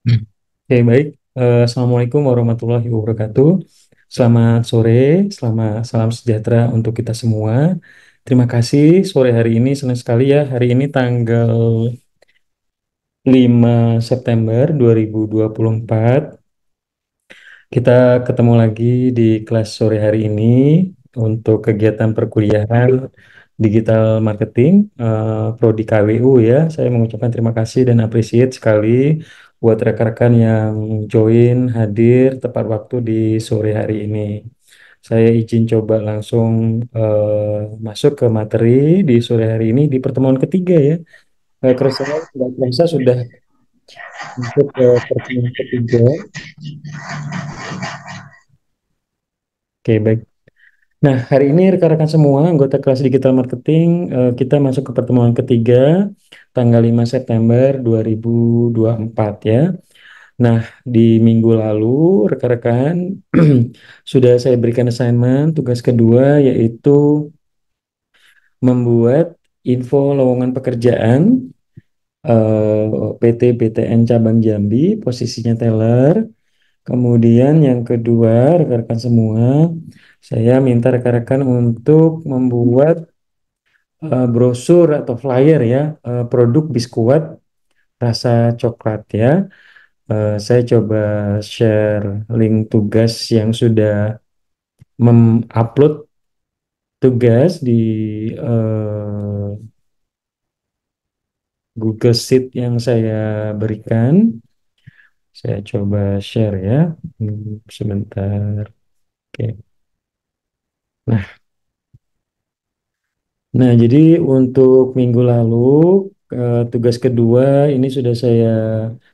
Oke, baik. Assalamualaikum warahmatullahi wabarakatuh. Selamat sore, salam sejahtera untuk kita semua. Terima kasih sore hari ini, senang sekali ya. Hari ini tanggal 5 September 2024. Kita ketemu lagi di kelas sore hari ini untuk kegiatan perkuliahan digital marketing Prodi KWU ya. Saya mengucapkan terima kasih dan appreciate sekali buat rekan-rekan yang join hadir tepat waktu di sore hari ini. Saya izin coba langsung masuk ke materi di sore hari ini di pertemuan ketiga ya. Kerasa nggak kerasa sudah masuk ke pertemuan ketiga. Oke, baik. Nah, hari ini rekan-rekan semua, anggota kelas digital marketing, kita masuk ke pertemuan ketiga, tanggal 5 September 2024 ya. Nah, di minggu lalu, rekan-rekan, sudah saya berikan assignment, tugas kedua, yaitu membuat info lowongan pekerjaan PT BTN Cabang Jambi, posisinya teller. Kemudian yang kedua, rekan-rekan semua, saya minta rekan-rekan untuk membuat brosur atau flyer ya, produk biskuit rasa coklat ya. Saya coba share link tugas yang sudah mengupload tugas di Google Sheet yang saya berikan. Saya coba share ya. Sebentar. Oke. Nah, jadi untuk minggu lalu, tugas kedua ini sudah saya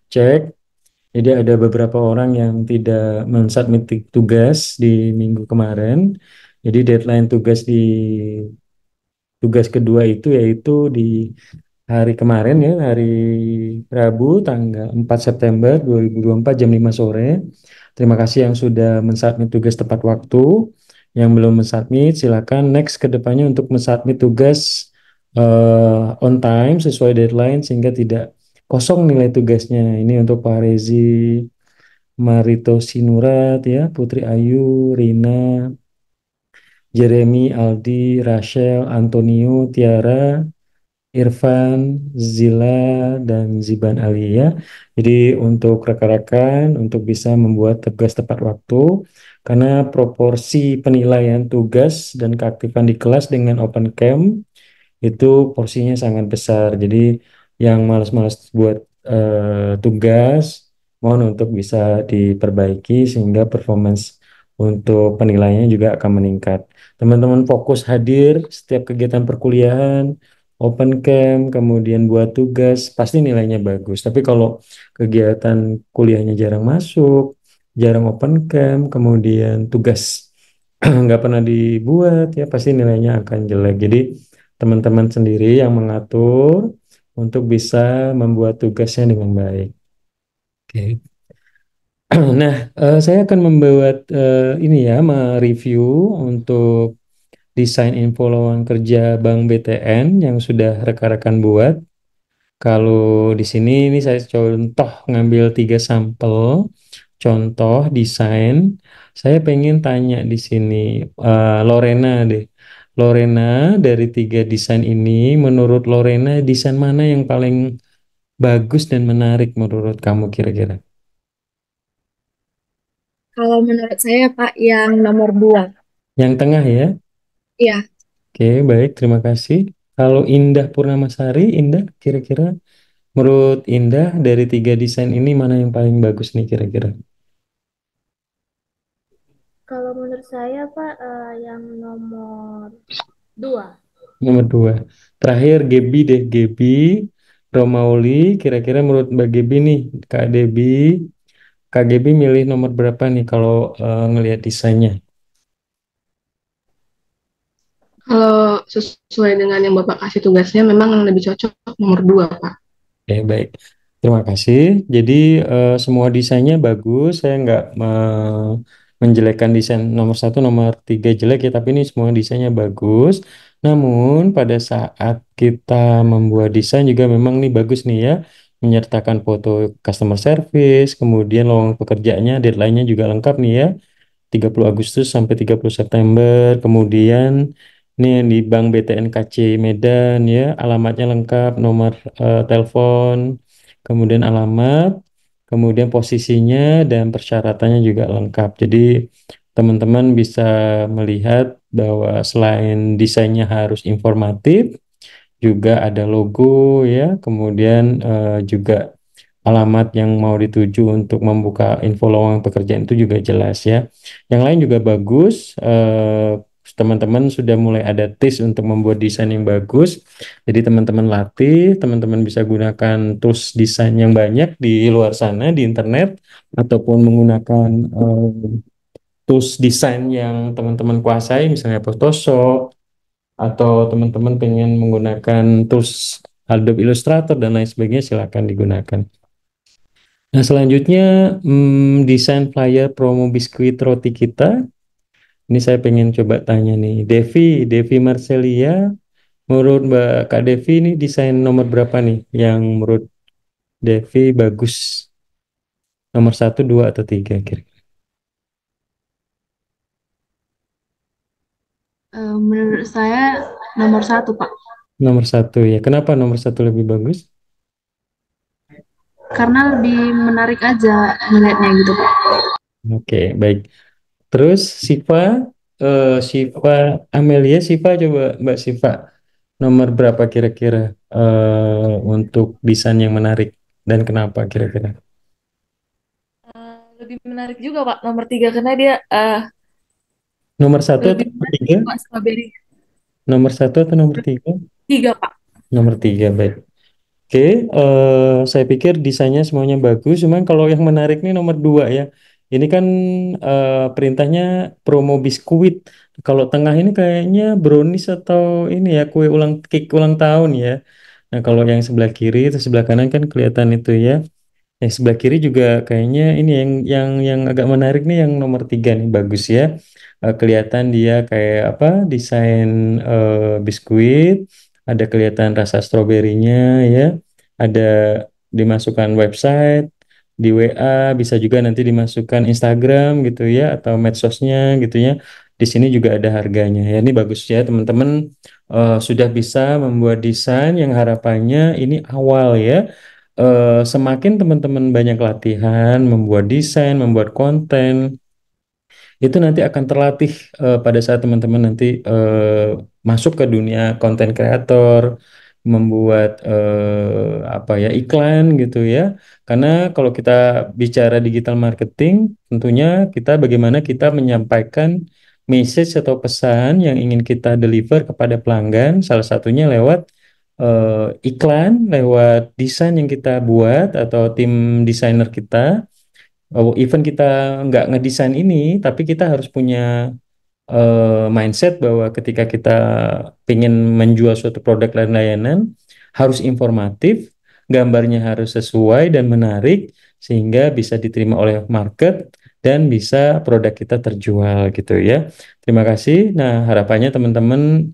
cek. Jadi ada beberapa orang yang tidak mensubmit tugas di minggu kemarin. Jadi deadline tugas kedua itu yaitu di hari kemarin ya, hari Rabu tanggal 4 September 2024 jam 5 sore. Terima kasih yang sudah mensubmit tugas tepat waktu. Yang belum mensubmit, silakan next ke depannya untuk mensubmit tugas on time sesuai deadline sehingga tidak kosong nilai tugasnya. Ini untuk Pak Rezi, Marito Sinurat ya, Putri Ayu, Rina, Jeremy, Aldi, Rachel, Antonio, Tiara, Irfan, Zila, dan Ziban Ali ya. Jadi untuk rekan-rekan untuk bisa membuat tugas tepat waktu karena proporsi penilaian tugas dan keaktifan di kelas dengan open cam itu porsinya sangat besar. Jadi yang malas-malas buat tugas mohon untuk bisa diperbaiki sehingga performance untuk penilaiannya juga akan meningkat. Teman-teman fokus hadir setiap kegiatan perkuliahan, open cam, kemudian buat tugas, pasti nilainya bagus. Tapi kalau kegiatan kuliahnya jarang masuk, jarang open cam, kemudian tugas nggak pernah dibuat, ya pasti nilainya akan jelek. Jadi teman-teman sendiri yang mengatur untuk bisa membuat tugasnya dengan baik. Oke. Nah, saya akan membuat ini ya, mereview untuk desain info lowongan kerja Bank BTN yang sudah rekan-rekan buat. Kalau di sini ini saya contoh ngambil 3 sampel contoh desain. Saya pengen tanya di sini Lorena deh. Lorena dari 3 desain ini, menurut Lorena desain mana yang paling bagus dan menarik menurut kamu kira-kira? Kalau menurut saya Pak yang nomor dua. Yang tengah ya. Iya, Oke, baik, terima kasih. Kalau Indah Purnamasari, Indah kira-kira menurut Indah dari 3 desain ini mana yang paling bagus nih kira-kira? kalau menurut saya Pak yang nomor dua. Nomor 2. Terakhir Gebi deh, Gebi Romauli. Kira-kira menurut Mbak Gebi nih, Kak Debi, Kak Gebi milih nomor berapa nih kalau ngelihat desainnya? Kalau sesuai dengan yang Bapak kasih tugasnya, memang yang lebih cocok nomor 2, Pak. Oke, baik. Terima kasih. Jadi semua desainnya bagus. Saya nggak menjelekkan desain nomor 1, nomor 3 jelek ya, tapi ini semua desainnya bagus. Namun pada saat kita membuat desain juga memang nih bagus nih ya. menyertakan foto customer service, kemudian lowongan pekerjaannya, deadline-nya juga lengkap nih ya. 30 Agustus sampai 30 September. Kemudian ini yang di Bank BTN KC Medan ya, alamatnya lengkap, nomor telepon, kemudian alamat, kemudian posisinya dan persyaratannya juga lengkap. Jadi teman-teman bisa melihat bahwa selain desainnya harus informatif, juga ada logo ya, kemudian juga alamat yang mau dituju untuk membuka info lowongan pekerjaan itu juga jelas ya. Yang lain juga bagus. Teman-teman sudah mulai ada tips untuk membuat desain yang bagus. Jadi teman-teman latih, teman-teman bisa gunakan tools desain yang banyak di luar sana di internet ataupun menggunakan tools desain yang teman-teman kuasai, misalnya Photoshop atau teman-teman pengen menggunakan tools Adobe Illustrator dan lain sebagainya, silakan digunakan. Nah, selanjutnya desain flyer promo biskuit roti kita. Ini saya pengen coba tanya nih, Devi Marcelia, menurut Mbak Kak Devi ini desain nomor berapa nih yang menurut Devi bagus? Nomor satu, dua, atau tiga kira-kira? Menurut saya nomor satu, Pak. Nomor satu ya. Kenapa nomor satu lebih bagus? Karena lebih menarik aja ngeliatnya gitu, Pak. Oke, baik. Terus Siva Amelia, Siva coba Mbak Siva nomor berapa kira-kira untuk desain yang menarik dan kenapa kira-kira? Lebih menarik juga Pak nomor 3 karena dia Nomor satu atau lebih nomor menarik tiga? Pak strawberry. Nomor satu atau nomor tiga? 3 Pak. Nomor tiga, baik. Oke, saya pikir desainnya semuanya bagus, cuman kalau yang menarik nih nomor dua ya. Ini kan perintahnya promo biskuit. Kalau tengah ini kayaknya brownies atau ini ya kue cake ulang tahun ya. Nah, kalau yang sebelah kiri atau sebelah kanan kan kelihatan itu ya. Yang sebelah kiri juga kayaknya ini yang agak menarik nih yang nomor tiga nih bagus ya. Kelihatan dia kayak apa desain biskuit, ada kelihatan rasa stroberinya ya, ada dimasukkan website di WA, bisa juga nanti dimasukkan Instagram gitu ya atau medsosnya gitu ya. Di sini juga ada harganya ya. Ini bagus ya teman-teman. Sudah bisa membuat desain yang harapannya ini awal ya, semakin teman-teman banyak latihan, membuat desain, membuat konten, itu nanti akan terlatih pada saat teman-teman nanti masuk ke dunia konten kreator, membuat apa ya iklan gitu ya. Karena kalau kita bicara digital marketing, tentunya kita bagaimana kita menyampaikan message atau pesan yang ingin kita deliver kepada pelanggan, salah satunya lewat iklan, lewat desain yang kita buat atau tim desainer kita. Even kita nggak ngedesain ini, tapi kita harus punya mindset bahwa ketika kita ingin menjual suatu produk dan layanan harus informatif, gambarnya harus sesuai dan menarik sehingga bisa diterima oleh market dan bisa produk kita terjual gitu ya. Terima kasih. Nah, harapannya teman-teman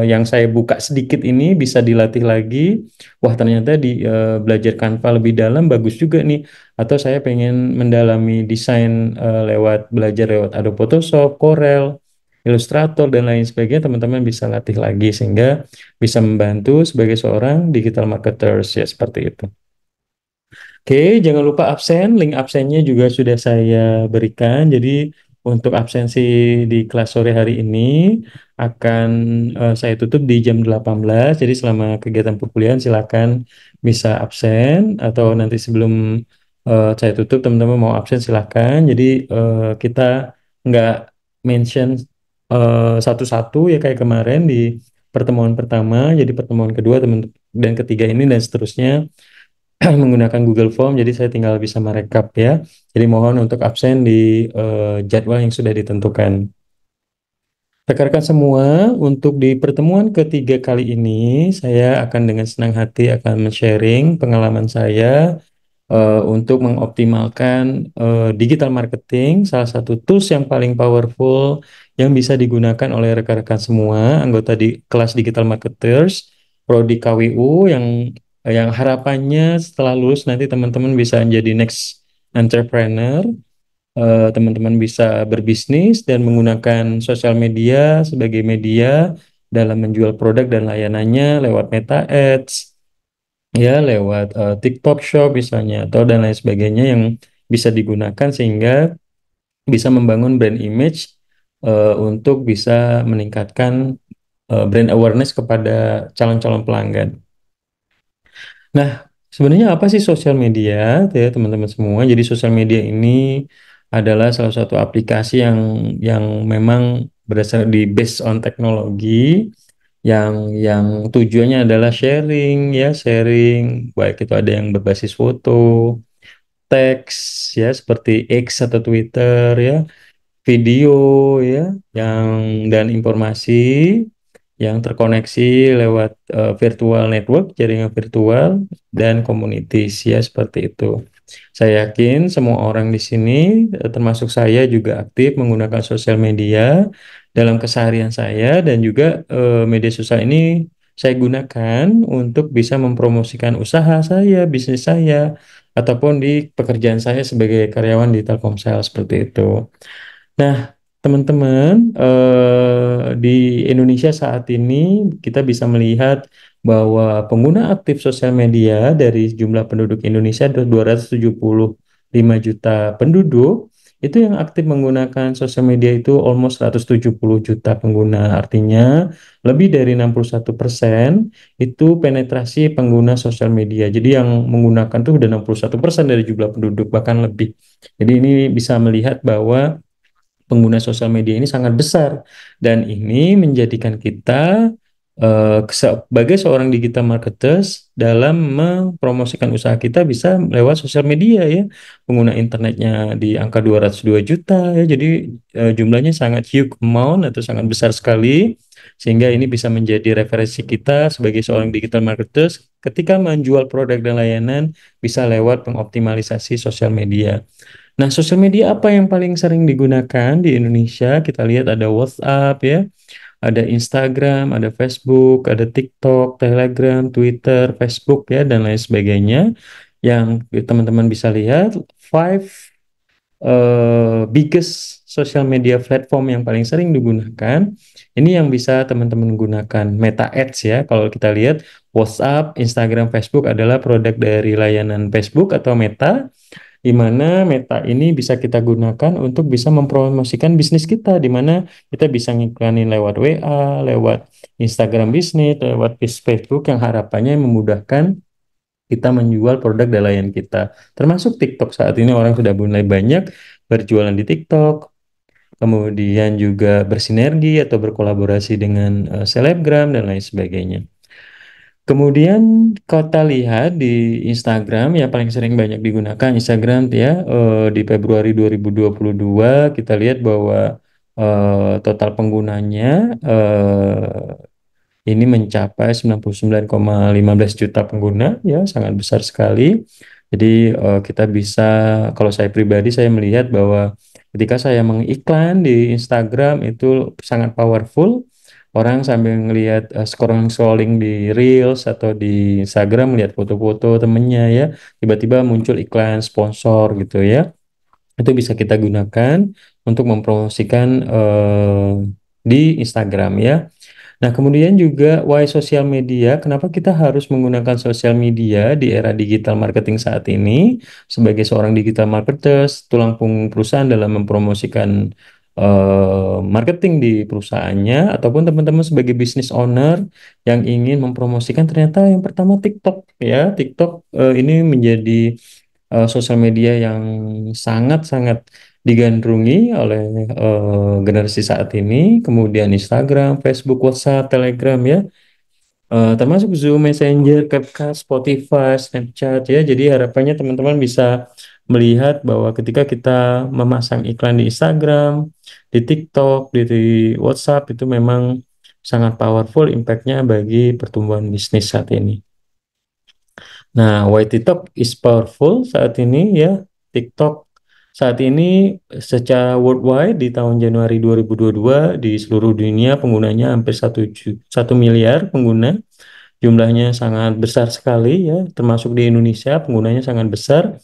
yang saya buka sedikit ini bisa dilatih lagi. Wah, ternyata di belajar Canva lebih dalam bagus juga nih. Atau saya pengen mendalami desain lewat belajar lewat Adobe Photoshop, Corel, Illustrator dan lain sebagainya, teman-teman bisa latih lagi sehingga bisa membantu sebagai seorang digital marketers ya seperti itu. Oke, jangan lupa absen, link absennya juga sudah saya berikan. Jadi untuk absensi di kelas sore hari ini akan saya tutup di jam 18. Jadi selama kegiatan perkuliahan silakan bisa absen atau nanti sebelum saya tutup teman-teman mau absen silakan. Jadi kita nggak mention satu-satu ya kayak kemarin di pertemuan pertama. Jadi pertemuan kedua teman dan ketiga ini dan seterusnya menggunakan Google Form, jadi saya tinggal bisa merekap ya. Jadi mohon untuk absen di jadwal yang sudah ditentukan. Rekan-rekan semua, untuk di pertemuan ketiga kali ini, saya akan dengan senang hati akan men-sharing pengalaman saya untuk mengoptimalkan digital marketing, salah satu tools yang paling powerful yang bisa digunakan oleh rekan-rekan semua, anggota di kelas Digital Marketers, Prodi KWU yang yang harapannya setelah lulus nanti teman-teman bisa menjadi next entrepreneur, teman-teman bisa berbisnis dan menggunakan sosial media sebagai media dalam menjual produk dan layanannya lewat Meta Ads, ya lewat TikTok Shop misalnya atau dan lain sebagainya yang bisa digunakan sehingga bisa membangun brand image untuk bisa meningkatkan brand awareness kepada calon-calon pelanggan. Nah, sebenarnya apa sih sosial media, tuh ya teman-teman semua? Jadi sosial media ini adalah salah satu aplikasi yang memang berdasar di based on teknologi yang tujuannya adalah sharing ya, sharing baik itu ada yang berbasis foto, teks ya seperti X atau Twitter ya, video ya, yang dan informasi yang terkoneksi lewat virtual network, jaringan virtual dan communities ya seperti itu. Saya yakin semua orang di sini, termasuk saya juga aktif menggunakan sosial media dalam keseharian saya dan juga media sosial ini saya gunakan untuk bisa mempromosikan usaha saya, bisnis saya, ataupun di pekerjaan saya sebagai karyawan di Telkomsel seperti itu. Nah, teman-teman, di Indonesia saat ini kita bisa melihat bahwa pengguna aktif sosial media dari jumlah penduduk Indonesia ada 275 juta penduduk. Itu yang aktif menggunakan sosial media itu almost 170 juta pengguna. Artinya lebih dari 61% itu penetrasi pengguna sosial media. Jadi yang menggunakan tuh udah 61% dari jumlah penduduk, bahkan lebih. Jadi ini bisa melihat bahwa pengguna sosial media ini sangat besar dan ini menjadikan kita sebagai seorang digital marketers dalam mempromosikan usaha kita bisa lewat sosial media ya. Pengguna internetnya di angka 202 juta ya. Jadi jumlahnya sangat huge amount atau sangat besar sekali sehingga ini bisa menjadi referensi kita sebagai seorang digital marketers ketika menjual produk dan layanan bisa lewat pengoptimalisasi sosial media. Nah, sosial media apa yang paling sering digunakan di Indonesia? Kita lihat ada WhatsApp ya, ada Instagram, ada Facebook, ada TikTok, Telegram, Twitter, Facebook ya, dan lain sebagainya. Yang teman-teman bisa lihat, five biggest social media platform yang paling sering digunakan. Ini yang bisa teman-teman gunakan Meta Ads ya. Kalau kita lihat WhatsApp, Instagram, Facebook adalah produk dari layanan Facebook atau Meta di mana Meta ini bisa kita gunakan untuk bisa mempromosikan bisnis kita, di mana kita bisa ngiklanin lewat WA, lewat Instagram bisnis, lewat Facebook yang harapannya memudahkan kita menjual produk dan layanan kita. Termasuk TikTok saat ini orang sudah mulai banyak berjualan di TikTok, kemudian juga bersinergi atau berkolaborasi dengan selebgram dan lain sebagainya. Kemudian kita lihat di Instagram yang paling sering banyak digunakan Instagram ya di Februari 2022 kita lihat bahwa total penggunanya ini mencapai 99,15 juta pengguna ya sangat besar sekali. Jadi kita bisa kalau saya pribadi saya melihat bahwa ketika saya mengiklan di Instagram itu sangat powerful. Orang sambil ngelihat scrolling di Reels atau di Instagram melihat foto-foto temennya ya, tiba-tiba muncul iklan sponsor gitu ya. Itu bisa kita gunakan untuk mempromosikan di Instagram ya. Nah, kemudian juga why sosial media, kenapa kita harus menggunakan sosial media di era digital marketing saat ini sebagai seorang digital marketers, tulang punggung perusahaan dalam mempromosikan marketing di perusahaannya ataupun teman-teman sebagai business owner yang ingin mempromosikan ternyata yang pertama TikTok ya. TikTok ini menjadi sosial media yang sangat-sangat digandrungi oleh generasi saat ini, kemudian Instagram, Facebook, WhatsApp, Telegram ya, termasuk Zoom, Messenger, CapCut, Spotify, Snapchat ya. Jadi harapannya teman-teman bisa melihat bahwa ketika kita memasang iklan di Instagram, di TikTok, di WhatsApp itu memang sangat powerful impact-nya bagi pertumbuhan bisnis saat ini. Nah, why TikTok is powerful saat ini ya. TikTok saat ini secara worldwide di tahun Januari 2022 di seluruh dunia penggunanya hampir 1 miliar pengguna jumlahnya sangat besar sekali ya, termasuk di Indonesia penggunanya sangat besar.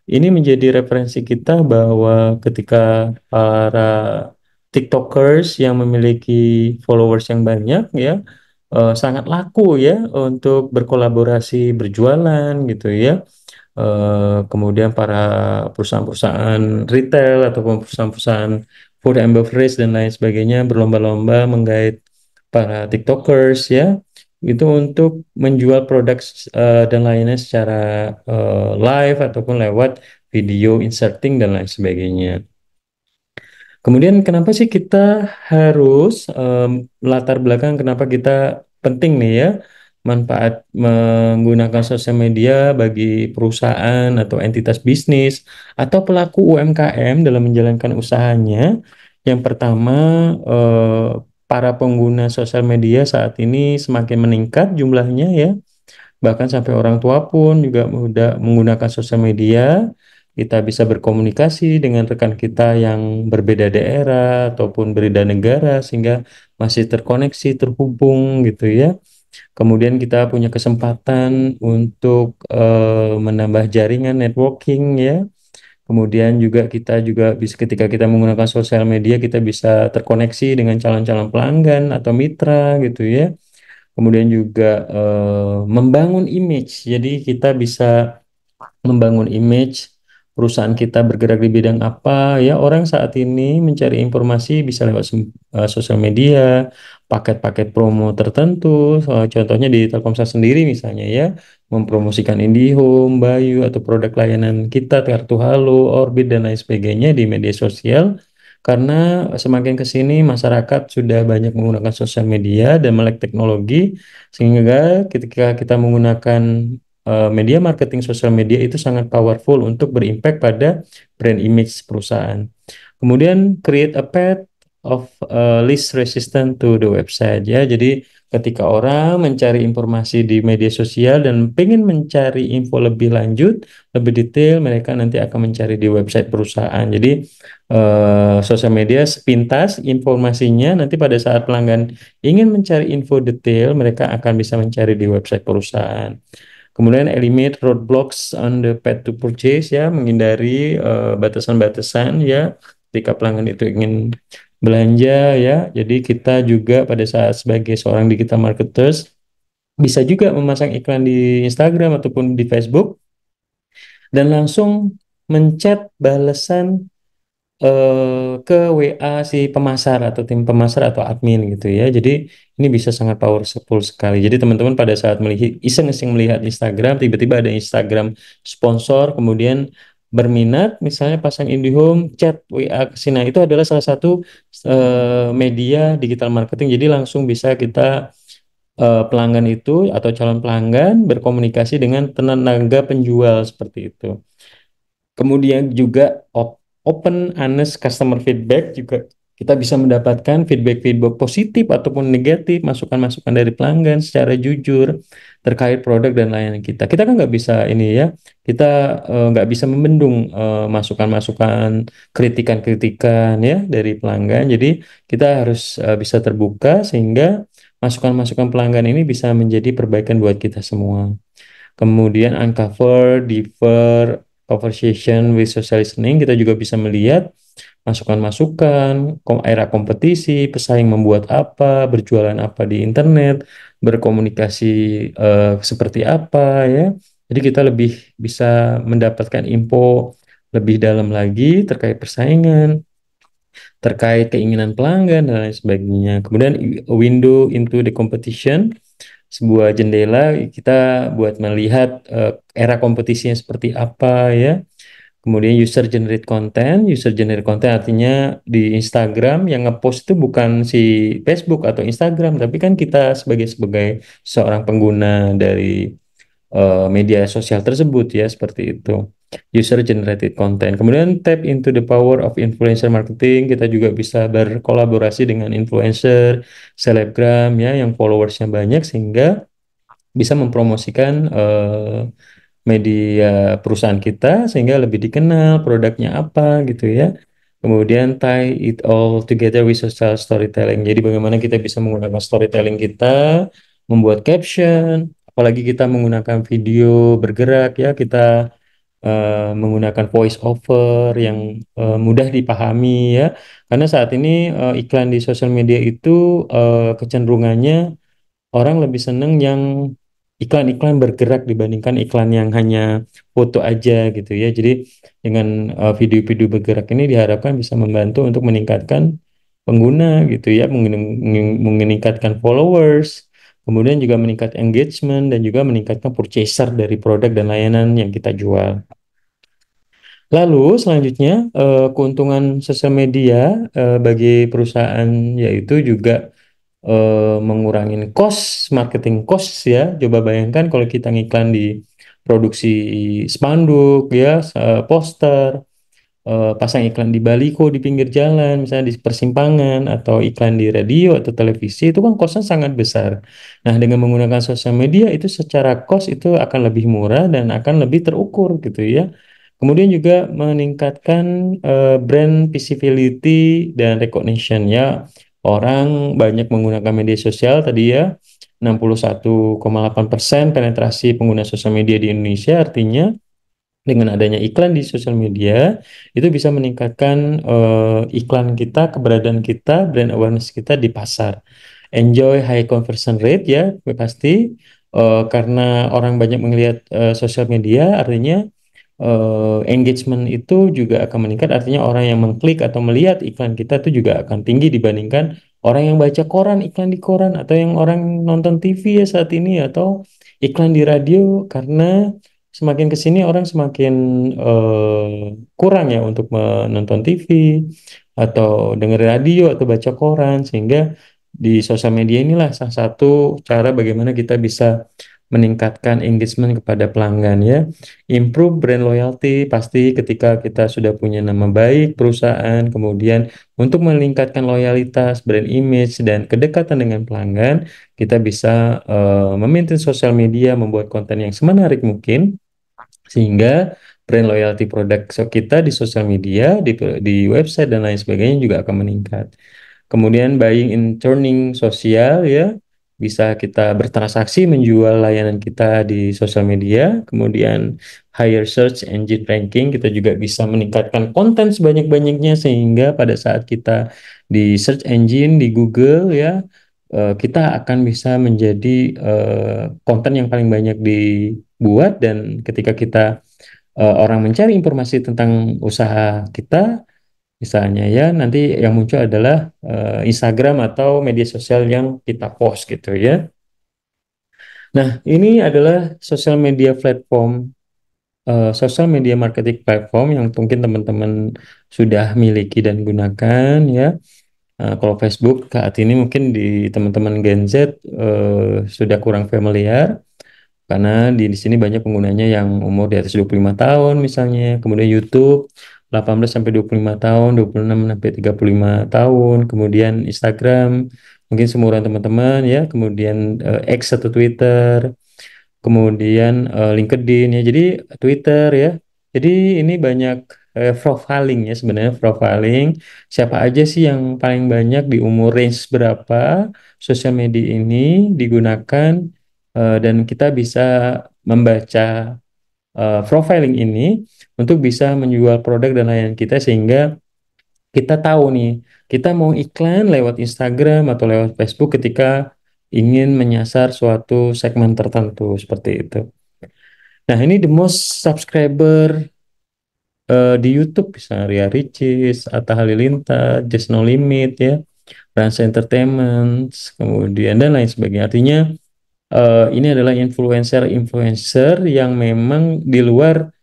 Ini menjadi referensi kita bahwa ketika para TikTokers yang memiliki followers yang banyak ya, sangat laku ya untuk berkolaborasi berjualan gitu ya. Kemudian para perusahaan-perusahaan retail ataupun perusahaan-perusahaan food and beverage dan lain sebagainya berlomba-lomba menggait para TikTokers ya itu untuk menjual produk dan lainnya secara live ataupun lewat video inserting dan lain sebagainya. Kemudian kenapa sih kita harus latar belakang kenapa kita penting nih ya manfaat menggunakan sosial media bagi perusahaan atau entitas bisnis atau pelaku UMKM dalam menjalankan usahanya. Yang pertama, eh, para pengguna sosial media saat ini semakin meningkat jumlahnya ya. Bahkan sampai orang tua pun juga mudah menggunakan sosial media. Kita bisa berkomunikasi dengan rekan kita yang berbeda daerah ataupun berbeda negara sehingga masih terkoneksi, terhubung gitu ya. Kemudian kita punya kesempatan untuk menambah jaringan networking ya. Kemudian juga kita juga bisa ketika kita menggunakan sosial media kita bisa terkoneksi dengan calon-calon pelanggan atau mitra gitu ya. Kemudian juga membangun image. Jadi kita bisa membangun image perusahaan kita bergerak di bidang apa ya orang saat ini mencari informasi bisa lewat sosial media paket-paket promo tertentu contohnya di Telkomsel sendiri misalnya ya mempromosikan IndiHome, Bayu atau produk layanan kita kartu Halo, Orbit dan lain sebagainya di media sosial karena semakin ke sini masyarakat sudah banyak menggunakan sosial media dan melek teknologi sehingga ketika kita menggunakan media marketing sosial media itu sangat powerful untuk berimpact pada brand image perusahaan. Kemudian create a path of least resistant to the website ya. Jadi ketika orang mencari informasi di media sosial dan pengen mencari info lebih lanjut, lebih detail, mereka nanti akan mencari di website perusahaan. Jadi sosial media sepintas informasinya nanti pada saat pelanggan ingin mencari info detail, mereka akan bisa mencari di website perusahaan. Kemudian eliminate roadblocks on the path to purchase ya, menghindari batasan-batasan ya ketika pelanggan itu ingin belanja ya. Jadi kita juga pada saat sebagai seorang digital marketers bisa juga memasang iklan di Instagram ataupun di Facebook dan langsung menchat balasan ke WA si pemasar atau tim pemasar atau admin gitu ya. Jadi ini bisa sangat powerful sekali. Jadi teman-teman pada saat melihat iseng-iseng melihat Instagram, tiba-tiba ada Instagram sponsor, kemudian berminat, misalnya pasang IndiHome, chat WA ke sini. Nah, itu adalah salah satu media digital marketing. Jadi langsung bisa kita pelanggan itu atau calon pelanggan berkomunikasi dengan tenaga penjual seperti itu. Kemudian juga open honest customer feedback juga kita bisa mendapatkan feedback-feedback positif ataupun negatif, masukan-masukan dari pelanggan secara jujur terkait produk dan layanan kita. Kita kan nggak bisa ini ya, kita nggak bisa membendung masukan-masukan, kritikan-kritikan ya dari pelanggan. Jadi kita harus bisa terbuka sehingga masukan-masukan pelanggan ini bisa menjadi perbaikan buat kita semua. Kemudian uncover, defer, conversation with social listening, kita juga bisa melihat masukan-masukan, era kompetisi, pesaing membuat apa, berjualan apa di internet, berkomunikasi seperti apa ya. Jadi kita lebih bisa mendapatkan info lebih dalam lagi terkait persaingan, terkait keinginan pelanggan dan lain sebagainya. Kemudian window into the competition, sebuah jendela kita buat melihat era kompetisinya seperti apa ya. Kemudian user generate content artinya di Instagram yang ngepost itu bukan si Facebook atau Instagram, tapi kan kita sebagai sebagai seorang pengguna dari media sosial tersebut ya seperti itu. User generated content. Kemudian tap into the power of influencer marketing. Kita juga bisa berkolaborasi dengan influencer, selebgram ya yang followersnya banyak sehingga bisa mempromosikan media perusahaan kita sehingga lebih dikenal produknya apa gitu ya. Kemudian tie it all together with social storytelling. Jadi bagaimana kita bisa menggunakan storytelling kita membuat caption, apalagi kita menggunakan video bergerak ya, kita menggunakan voice over yang mudah dipahami ya. Karena saat ini iklan di sosial media itu kecenderungannya orang lebih seneng yang iklan-iklan bergerak dibandingkan iklan yang hanya foto aja gitu ya. Jadi dengan video-video bergerak ini diharapkan bisa membantu untuk meningkatkan pengguna gitu ya, meningkatkan followers, kemudian juga meningkat engagement dan juga meningkatkan purchaser dari produk dan layanan yang kita jual. Lalu selanjutnya keuntungan sosial media bagi perusahaan yaitu juga mengurangi marketing cost ya. Coba bayangkan kalau kita ngiklan di produksi spanduk ya, poster, pasang iklan di baliho di pinggir jalan, misalnya di persimpangan atau iklan di radio atau televisi itu kan costnya sangat besar. Nah, dengan menggunakan sosial media itu secara cost itu akan lebih murah dan akan lebih terukur gitu ya. Kemudian juga meningkatkan brand visibility dan recognition ya. Orang banyak menggunakan media sosial tadi ya. 61,8% penetrasi pengguna sosial media di Indonesia, artinya dengan adanya iklan di sosial media itu bisa meningkatkan iklan kita, keberadaan kita, brand awareness kita di pasar. Enjoy high conversion rate ya, pasti karena orang banyak melihat sosial media, artinya engagement itu juga akan meningkat. Artinya orang yang mengklik atau melihat iklan kita itu juga akan tinggi dibandingkan orang yang baca koran, iklan di koran, atau yang orang nonton TV ya saat ini, atau iklan di radio, karena semakin ke sini orang semakin kurang ya untuk menonton TV atau dengar radio atau baca koran, sehingga di sosial media inilah salah satu cara bagaimana kita bisa meningkatkan engagement kepada pelanggan ya. Improve brand loyalty pasti ketika kita sudah punya nama baik perusahaan, kemudian untuk meningkatkan loyalitas, brand image dan kedekatan dengan pelanggan, kita bisa memaintain sosial media, membuat konten yang semenarik mungkin sehingga brand loyalty produk kita di sosial media, di website dan lain sebagainya juga akan meningkat. Kemudian buying and turning sosial ya, bisa kita bertransaksi menjual layanan kita di sosial media. Kemudian higher search engine ranking, kita juga bisa meningkatkan konten sebanyak-banyaknya sehingga pada saat kita di search engine di Google ya, kita akan bisa menjadi konten yang paling banyak dibuat, dan ketika kita orang mencari informasi tentang usaha kita misalnya ya, nanti yang muncul adalah Instagram atau media sosial yang kita post gitu ya. Nah, ini adalah social media marketing platform yang mungkin teman-teman sudah miliki dan gunakan ya. Kalau Facebook saat ini mungkin di teman-teman Gen Z sudah kurang familiar, karena di sini banyak penggunanya yang umur di atas 25 tahun misalnya. Kemudian YouTube 18 sampai 25 tahun, 26 sampai 35 tahun. Kemudian Instagram mungkin seumuran teman-teman ya. Kemudian X atau Twitter, kemudian LinkedIn ya. Jadi Twitter ya. Jadi ini banyak profiling ya, sebenarnya profiling siapa aja sih yang paling banyak di umur range berapa sosial media ini digunakan, dan kita bisa membaca profiling ini untuk bisa menjual produk dan layanan kita, sehingga kita tahu nih kita mau iklan lewat Instagram atau lewat Facebook ketika ingin menyasar suatu segmen tertentu seperti itu. Nah, ini the most subscriber di YouTube bisa Ria Ricis, Atta Halilintar, Just No Limit ya, Rans Entertainment, kemudian dan lain sebagainya. Artinya ini adalah influencer-influencer yang memang di luar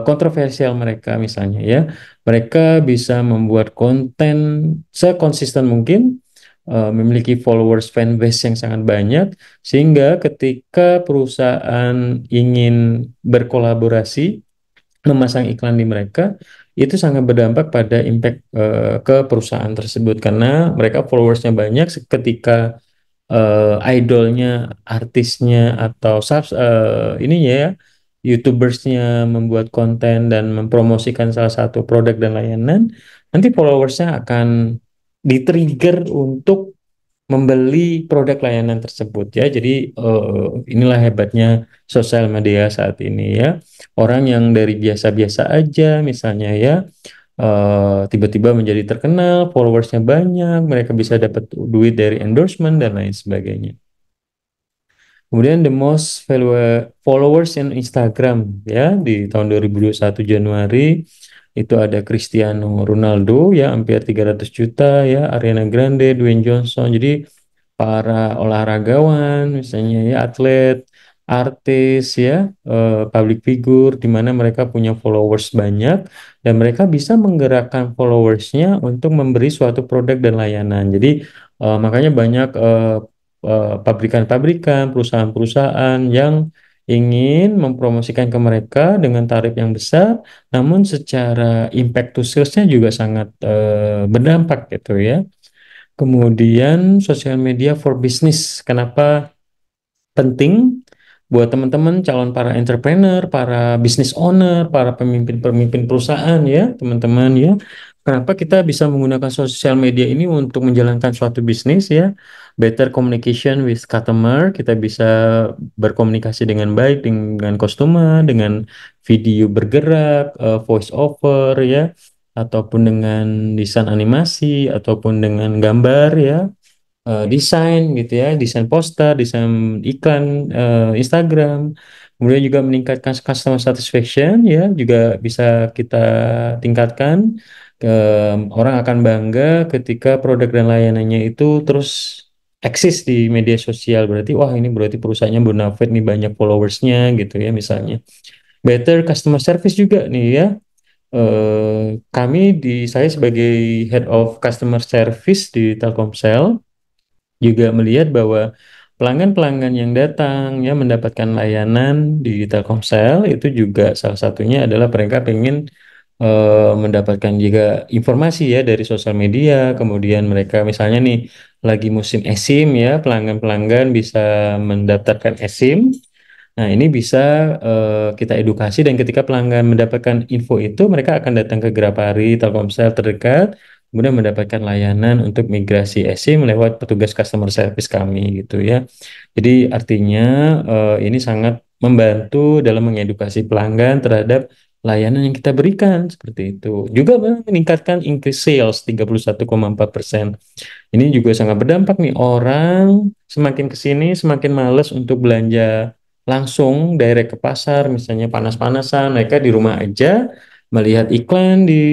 kontroversial mereka misalnya ya. Mereka bisa membuat konten sekonsisten mungkin, memiliki followers fanbase yang sangat banyak, sehingga ketika perusahaan ingin berkolaborasi memasang iklan di mereka, itu sangat berdampak pada impact ke perusahaan tersebut, karena mereka followersnya banyak. Ketika idolnya, artisnya atau ininya ya, YouTubersnya membuat konten dan mempromosikan salah satu produk dan layanan, nanti followersnya akan di-trigger untuk membeli produk layanan tersebut ya. Jadi inilah hebatnya sosial media saat ini ya. Orang yang dari biasa-biasa aja misalnya ya tiba-tiba menjadi terkenal, followersnya banyak, mereka bisa dapat duit dari endorsement dan lain sebagainya. Kemudian the most followers in Instagram ya di tahun 2021 Januari itu ada Cristiano Ronaldo ya hampir 300 juta ya, Ariana Grande, Dwayne Johnson. Jadi para olahragawan misalnya ya, atlet, artis ya, public figure di mana mereka punya followers banyak dan mereka bisa menggerakkan followersnya untuk memberi suatu produk dan layanan. Jadi makanya banyak pabrikan-pabrikan, perusahaan-perusahaan yang ingin mempromosikan ke mereka dengan tarif yang besar, namun secara impact to sales-nya juga sangat berdampak gitu ya. Kemudian sosial media for business. Kenapa penting buat teman-teman calon para entrepreneur, para business owner, para pemimpin-pemimpin perusahaan ya, teman-teman ya. Kenapa kita bisa menggunakan sosial media ini untuk menjalankan suatu bisnis ya? Better communication with customer, kita bisa berkomunikasi dengan baik dengan customer, dengan video bergerak, voice over ya, ataupun dengan desain animasi, ataupun dengan gambar ya, desain gitu ya, desain poster, desain iklan Instagram. Kemudian juga meningkatkan customer satisfaction ya, juga bisa kita tingkatkan. Orang akan bangga ketika produk dan layanannya itu terus eksis di media sosial. Berarti wah ini berarti perusahaannya bonafit nih, banyak followersnya gitu ya misalnya. Better customer service juga nih ya. Saya sebagai Head of Customer Service di Telkomsel juga melihat bahwa pelanggan-pelanggan yang datang ya mendapatkan layanan di Telkomsel itu juga salah satunya adalah mereka pengen mendapatkan juga informasi ya dari sosial media. Kemudian mereka misalnya nih lagi musim eSIM ya, pelanggan-pelanggan bisa mendaftarkan eSIM. Nah, ini bisa kita edukasi dan ketika pelanggan mendapatkan info itu, mereka akan datang ke Grapari, Telkomsel terdekat, kemudian mendapatkan layanan untuk migrasi eSIM lewat petugas customer service kami gitu ya. Jadi artinya ini sangat membantu dalam mengedukasi pelanggan terhadap layanan yang kita berikan seperti itu. Juga meningkatkan increase sales 31,4%. Ini juga sangat berdampak nih, orang semakin ke sini semakin males untuk belanja langsung direct ke pasar, misalnya panas-panasan, mereka di rumah aja melihat iklan di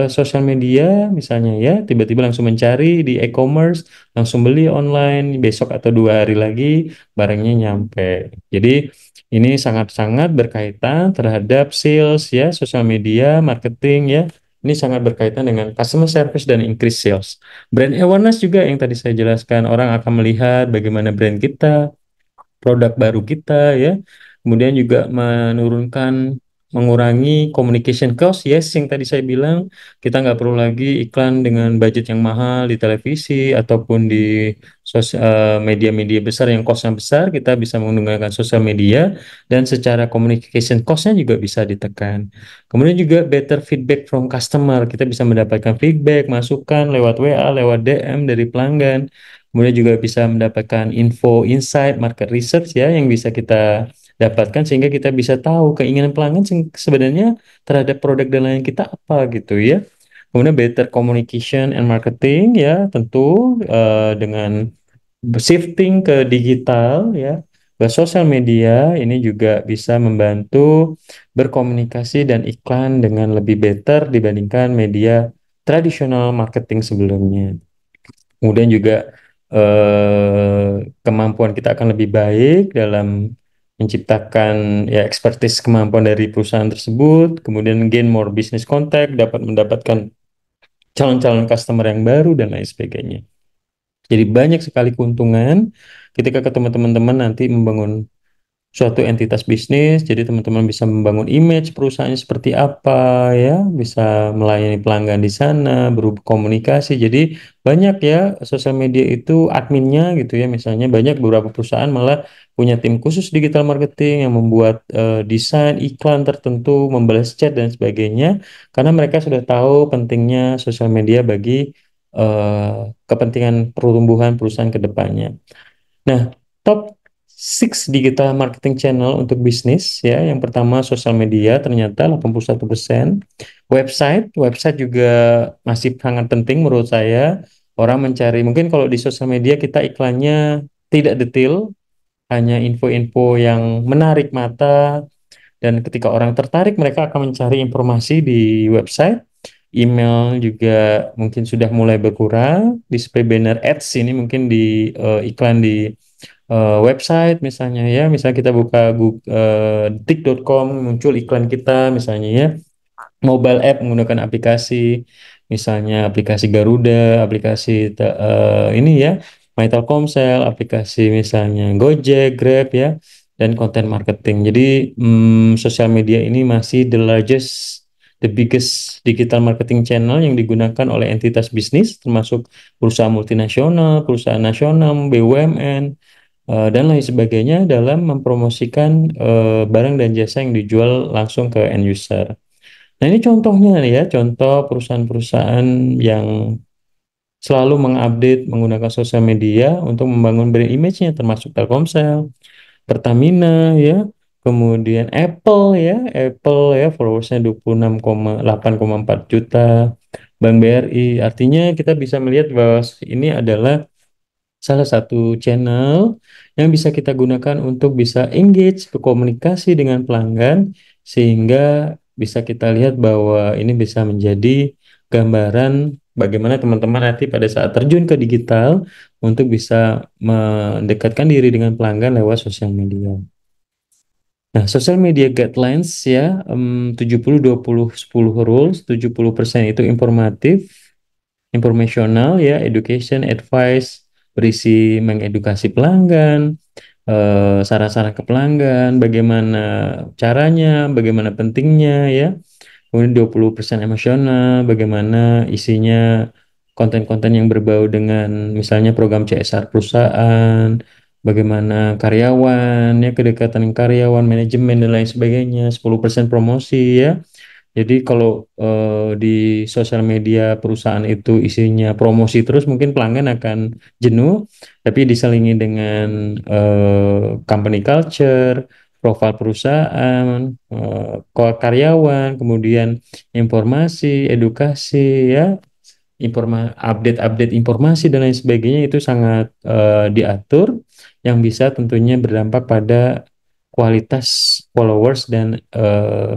sosial media misalnya ya, tiba-tiba langsung mencari di e-commerce, langsung beli online, besok atau 2 hari lagi barangnya nyampe. Jadi ini sangat-sangat berkaitan terhadap sales ya, sosial media, marketing ya. Ini sangat berkaitan dengan customer service dan increase sales. Brand awareness juga yang tadi saya jelaskan, orang akan melihat bagaimana brand kita, produk baru kita ya. Kemudian juga mengurangi communication cost, yes, yang tadi saya bilang kita nggak perlu lagi iklan dengan budget yang mahal di televisi ataupun di media-media besar yang costnya besar, kita bisa menggunakan sosial media dan secara communication costnya juga bisa ditekan. Kemudian juga better feedback from customer, kita bisa mendapatkan feedback, masukan lewat WA, lewat DM dari pelanggan. Kemudian juga bisa mendapatkan info, insight, market research ya yang bisa kita dapatkan sehingga kita bisa tahu keinginan pelanggan sebenarnya terhadap produk dan layanan kita apa gitu ya. Kemudian better communication and marketing ya tentu dengan shifting ke digital ya, ke sosial media ini juga bisa membantu berkomunikasi dan iklan dengan lebih better dibandingkan media tradisional marketing sebelumnya. Kemudian juga kemampuan kita akan lebih baik dalam menciptakan ya expertise kemampuan dari perusahaan tersebut, kemudian gain more business contact, dapat mendapatkan calon-calon customer yang baru dan lain sebagainya. Jadi banyak sekali keuntungan ketika ketemu teman-teman nanti membangun suatu entitas bisnis, jadi teman-teman bisa membangun image perusahaannya seperti apa ya, bisa melayani pelanggan di sana, berkomunikasi. Jadi banyak ya sosial media itu adminnya gitu ya, misalnya banyak beberapa perusahaan malah punya tim khusus digital marketing yang membuat desain iklan tertentu, membalas chat dan sebagainya, karena mereka sudah tahu pentingnya sosial media bagi kepentingan pertumbuhan perusahaan ke depannya. Nah, top 6 digital marketing channel untuk bisnis ya. Yang pertama sosial media ternyata 81%. Website juga masih sangat penting menurut saya. Orang mencari, mungkin kalau di sosial media kita iklannya tidak detail, hanya info-info yang menarik mata, dan ketika orang tertarik mereka akan mencari informasi di website. Email juga mungkin sudah mulai berkurang. Display banner ads ini mungkin di iklan di website misalnya ya, misalnya kita buka Google, detik.com, muncul iklan kita misalnya ya, mobile app menggunakan aplikasi, misalnya aplikasi Garuda, aplikasi ini ya, My Telkomsel, aplikasi misalnya Gojek, Grab ya, dan konten marketing. Jadi sosial media ini masih the biggest digital marketing channel yang digunakan oleh entitas bisnis, termasuk perusahaan multinasional, perusahaan nasional, BUMN, dan lain sebagainya dalam mempromosikan barang dan jasa yang dijual langsung ke end user. Nah, ini contohnya nih ya, contoh perusahaan-perusahaan yang selalu mengupdate menggunakan sosial media untuk membangun brand image-nya, termasuk Telkomsel, Pertamina ya, kemudian Apple ya followersnya 26,8,4 juta, Bank BRI. Artinya kita bisa melihat bahwa ini adalah salah satu channel yang bisa kita gunakan untuk bisa engage, berkomunikasi dengan pelanggan, sehingga bisa kita lihat bahwa ini bisa menjadi gambaran bagaimana teman-teman nanti pada saat terjun ke digital untuk bisa mendekatkan diri dengan pelanggan lewat sosial media. Nah, social media guidelines ya, 70 20 10 rules, 70% itu informatif, informasional ya, education, advice, berisi mengedukasi pelanggan, saran-saran ke pelanggan, bagaimana caranya, bagaimana pentingnya ya. Kemudian 20% emosional, bagaimana isinya, konten-konten yang berbau dengan misalnya program CSR perusahaan, bagaimana karyawan ya, kedekatan karyawan, manajemen dan lain sebagainya. 10% promosi ya. Jadi kalau di sosial media perusahaan itu isinya promosi terus, mungkin pelanggan akan jenuh, tapi diselingi dengan company culture, profil perusahaan, karyawan, kemudian informasi, edukasi ya, update-update informasi dan lain sebagainya itu sangat diatur, yang bisa tentunya berdampak pada kualitas followers dan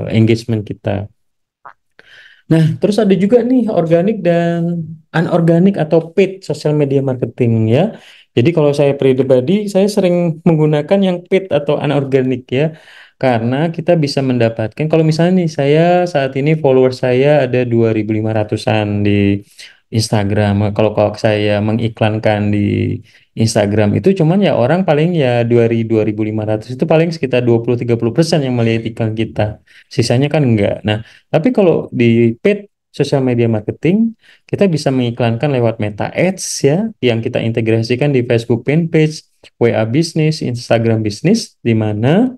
engagement kita. Nah, terus ada juga nih organik dan anorganik atau paid social media marketing ya. Jadi kalau saya pribadi, saya sering menggunakan yang paid atau anorganik ya. Karena kita bisa mendapatkan, kalau misalnya nih saya saat ini follower saya ada 2.500-an di Instagram. Kalau saya mengiklankan di Instagram itu cuman ya orang paling ya 2.500 itu paling sekitar 20-30% yang melihat iklan kita. Sisanya kan enggak. Nah, tapi kalau di paid social media marketing, kita bisa mengiklankan lewat Meta Ads ya, yang kita integrasikan di Facebook Fanpage, WA Business, Instagram Business, di mana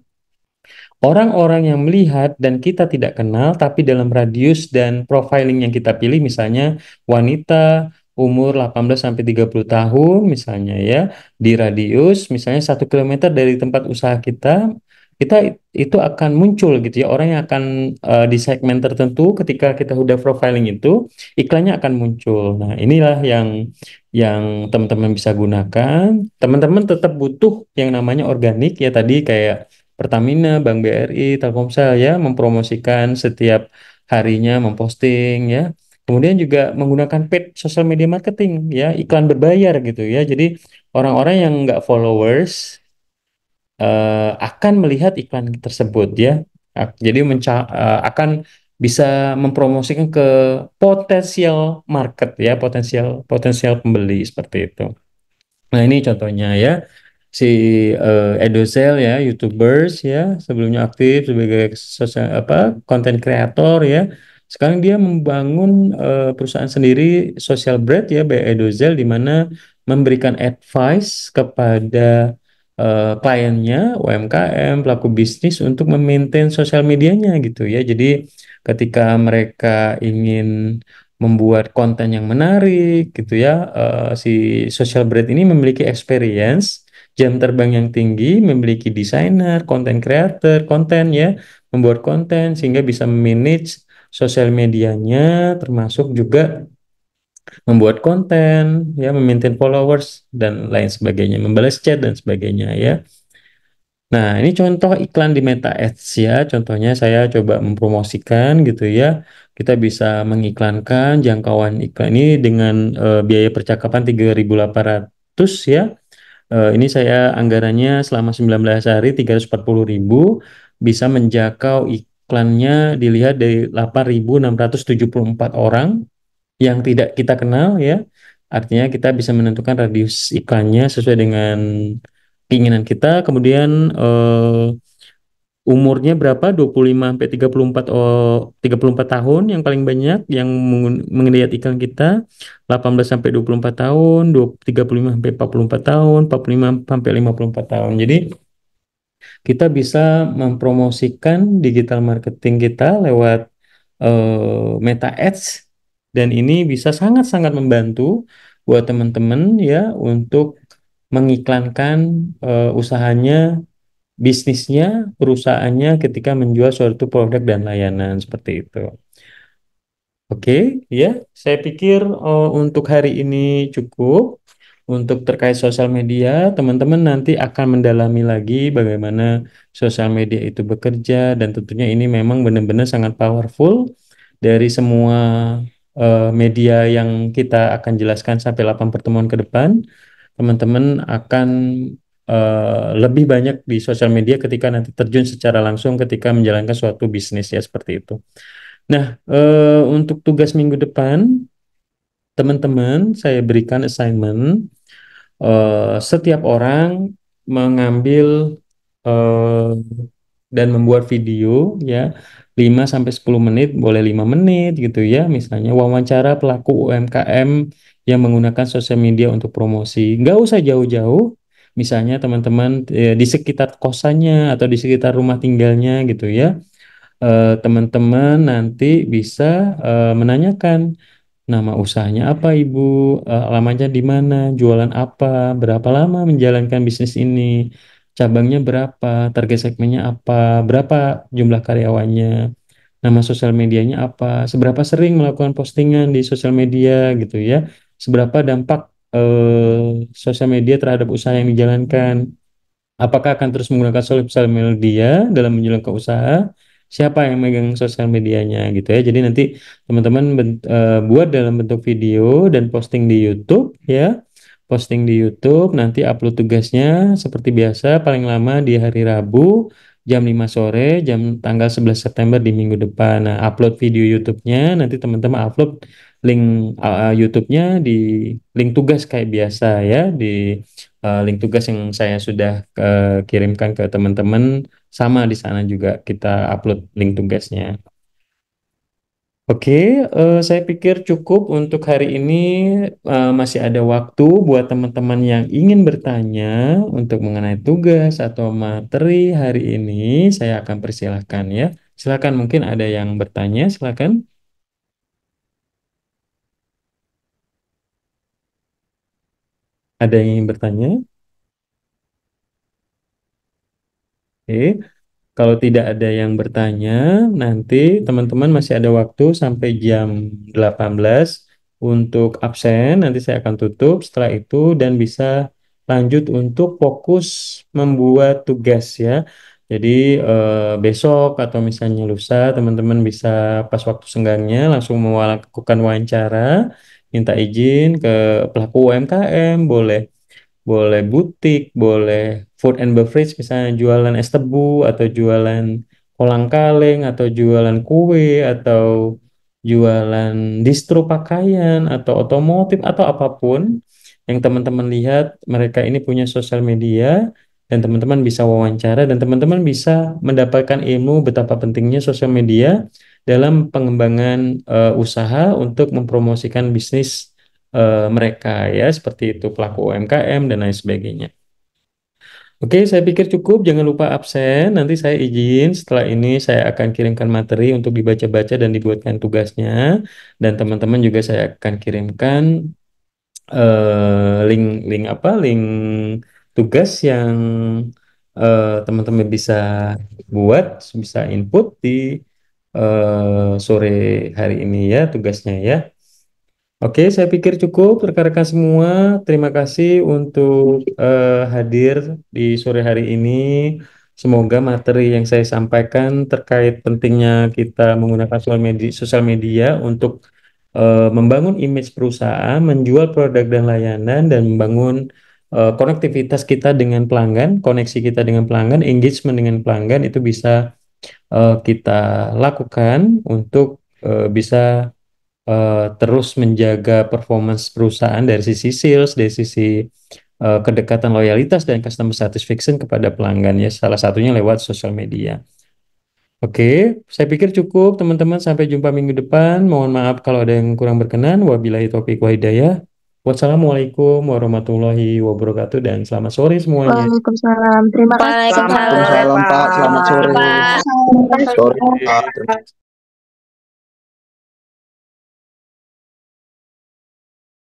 orang-orang yang melihat dan kita tidak kenal, tapi dalam radius dan profiling yang kita pilih, misalnya wanita umur 18 sampai 30 tahun misalnya ya, di radius misalnya 1 kilometer dari tempat usaha kita itu akan muncul gitu ya, orang yang akan di segmen tertentu. Ketika kita udah profiling itu, iklannya akan muncul. Nah, inilah yang teman-teman bisa gunakan. Teman-teman tetap butuh yang namanya organik ya, tadi kayak Pertamina, Bank BRI, Telkomsel ya, mempromosikan setiap harinya, memposting ya. Kemudian juga menggunakan paid social media marketing ya, iklan berbayar gitu ya. Jadi orang-orang yang nggak followers akan melihat iklan tersebut ya. Jadi akan bisa mempromosikan ke potensial market ya, potensial potensial pembeli seperti itu. Nah, ini contohnya ya, si Edozel ya, YouTubers ya, sebelumnya aktif sebagai sosial apa, konten kreator ya. Sekarang dia membangun perusahaan sendiri, social brand ya, by Edozel, di mana memberikan advice kepada kliennya, UMKM, pelaku bisnis untuk memaintain sosial medianya gitu ya. Jadi ketika mereka ingin membuat konten yang menarik gitu ya. Si social brand ini memiliki experience, jam terbang yang tinggi, memiliki desainer, konten creator, konten ya, membuat konten sehingga bisa manage sosial medianya, termasuk juga membuat konten, ya, memaintain followers dan lain sebagainya, membalas chat dan sebagainya ya. Nah, ini contoh iklan di Meta Ads ya. Contohnya saya coba mempromosikan gitu ya. Kita bisa mengiklankan jangkauan iklan ini dengan biaya percakapan 3.800 ya. Ini saya anggarannya selama 19 hari 340.000, bisa menjangkau iklannya dilihat dari 8.674 orang yang tidak kita kenal ya. Artinya kita bisa menentukan radius iklannya sesuai dengan keinginan kita. Kemudian umurnya berapa? 25 sampai 34 34 tahun yang paling banyak yang melihat iklan kita. 18 sampai 24 tahun, 35 sampai 44 tahun, 45 sampai 54 tahun. Jadi kita bisa mempromosikan digital marketing kita lewat Meta Ads, dan ini bisa sangat-sangat membantu buat teman-teman ya untuk mengiklankan usahanya, bisnisnya, perusahaannya ketika menjual suatu produk dan layanan seperti itu. Oke, ya, saya pikir untuk hari ini cukup. Untuk terkait sosial media, teman-teman nanti akan mendalami lagi bagaimana sosial media itu bekerja, dan tentunya ini memang benar-benar sangat powerful. Dari semua media yang kita akan jelaskan sampai 8 pertemuan ke depan, teman-teman akan lebih banyak di sosial media ketika nanti terjun secara langsung ketika menjalankan suatu bisnis ya, seperti itu. Nah, untuk tugas minggu depan, teman-teman saya berikan assignment, setiap orang mengambil eh, dan membuat video ya, 5 sampai 10 menit, boleh 5 menit gitu ya, misalnya wawancara pelaku UMKM yang menggunakan sosial media untuk promosi. Nggak usah jauh-jauh, misalnya teman-teman di sekitar kosannya atau di sekitar rumah tinggalnya gitu ya. Teman-teman nanti bisa menanyakan nama usahanya apa Ibu, alamatnya di mana, jualan apa, berapa lama menjalankan bisnis ini, cabangnya berapa, target segmennya apa, berapa jumlah karyawannya, nama sosial medianya apa, seberapa sering melakukan postingan di sosial media gitu ya, seberapa dampak sosial media terhadap usaha yang dijalankan. Apakah akan terus menggunakan sosial media dalam menjalankan usaha? Siapa yang megang sosial medianya gitu ya. Jadi nanti teman-teman buat dalam bentuk video dan posting di YouTube ya. Posting di YouTube, nanti upload tugasnya seperti biasa paling lama di hari Rabu jam 5 sore, jam tanggal 11 September di minggu depan. Nah, upload video YouTube-nya, nanti teman-teman upload link YouTube-nya di link tugas kayak biasa ya, di link tugas yang saya sudah kirimkan ke teman-teman, sama di sana juga kita upload link tugasnya. Oke, saya pikir cukup untuk hari ini. Masih ada waktu buat teman-teman yang ingin bertanya untuk mengenai tugas atau materi hari ini. Saya akan persilahkan ya. Silakan, mungkin ada yang bertanya, silakan. Ada yang ingin bertanya? Oke. Kalau tidak ada yang bertanya, nanti teman-teman masih ada waktu sampai jam 18 untuk absen. Nanti saya akan tutup setelah itu dan bisa lanjut untuk fokus membuat tugas ya. Jadi besok atau misalnya lusa, teman-teman bisa pas waktu senggangnya langsung melakukan wawancara, minta izin ke pelaku UMKM, boleh boleh butik, boleh food and beverage, misalnya jualan es tebu atau jualan kolang-kaling atau jualan kue atau jualan distro pakaian atau otomotif atau apapun yang teman-teman lihat mereka ini punya sosial media, dan teman-teman bisa wawancara dan teman-teman bisa mendapatkan ilmu betapa pentingnya sosial media dalam pengembangan usaha untuk mempromosikan bisnis mereka ya, seperti itu pelaku UMKM dan lain sebagainya. Oke, saya pikir cukup. Jangan lupa absen. Nanti saya izin. Setelah ini saya akan kirimkan materi untuk dibaca-baca dan dibuatkan tugasnya. Dan teman-teman juga saya akan kirimkan link apa? Link tugas yang teman-teman bisa buat, bisa input di sore hari ini ya tugasnya ya. Oke, saya pikir cukup rekan-rekan semua. Terima kasih untuk hadir di sore hari ini. Semoga materi yang saya sampaikan terkait pentingnya kita menggunakan sosial media untuk membangun image perusahaan, menjual produk dan layanan, dan membangun konektivitas kita dengan pelanggan, koneksi kita dengan pelanggan, engagement dengan pelanggan itu bisa kita lakukan untuk bisa terus menjaga performance perusahaan dari sisi sales, dari sisi kedekatan loyalitas dan customer satisfaction kepada pelanggan ya, salah satunya lewat sosial media. Oke, saya pikir cukup teman-teman, sampai jumpa minggu depan. Mohon maaf kalau ada yang kurang berkenan. Wabillahi taufiq wa hidayah. Wassalamualaikum warahmatullahi wabarakatuh dan selamat sore semuanya. Waalaikumsalam. Terima kasih, Pak. Waalaikumsalam. Waalaikumsalam Pak, selamat sore. Pak. Sore Oke, Pak. terima kasih.